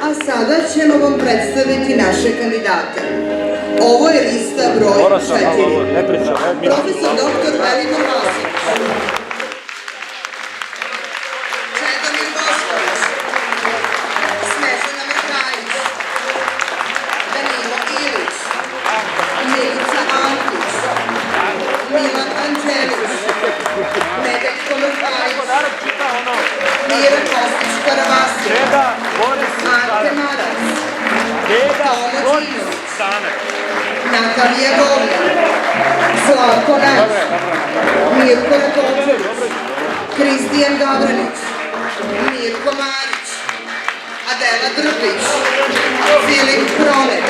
A sada ćemo vam predstaviti naše kandidate. Ovo je lista broj 4. Profesor dr. Velibor Vasić, Čedomir Bošković, Snežana Mrkajić, Danilo Ilić, Milica Antić, Milan Anđelić, Nedeljko Mrkajić, Mira Kostić-Karavasić, Ante Marac, Tomo Đinović, Natalija Govljan, Slavko Nać, Mirko Rakočević, Kristijan Gavranić, Mirko Marić, Adela Drpić, Filip Kronet,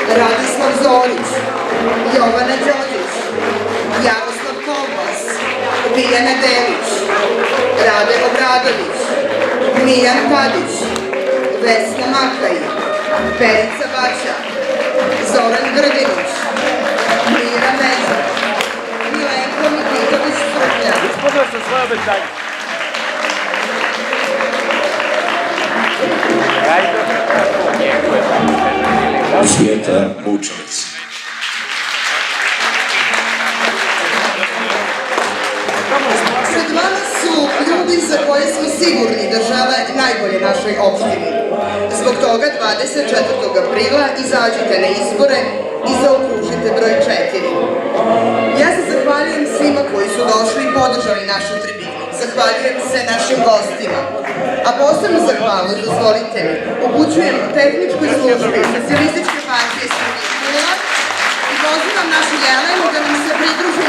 Radislav Zorić, Jovana Đorđić, Jaroslav Kolbas, Biljana Delić, Rade Obradović, Miljan Tadić, Vesna Makaj, Perica Baća, Zoran Grdinić, Mira Međa, Milenko Mikitović-Sprtlja. Ispunio sam svoje obećanje. Svijeta Vučević. Pred vama su ljudi za koje smo sigurni da žele najbolje našoj opštini. Zbog toga 24. aprila izađite na izbore i zaokružite broj 4. Ja se zahvaljujem svima koji su došli i podržali našu tribinu. Zahvaljujem se našim gostima. A posebno zahvaljujem, dozvolite mi, upućujem tehničkoj službi Socijalističke partije Srbije i pozivam našu Jelenu da nam se pridruži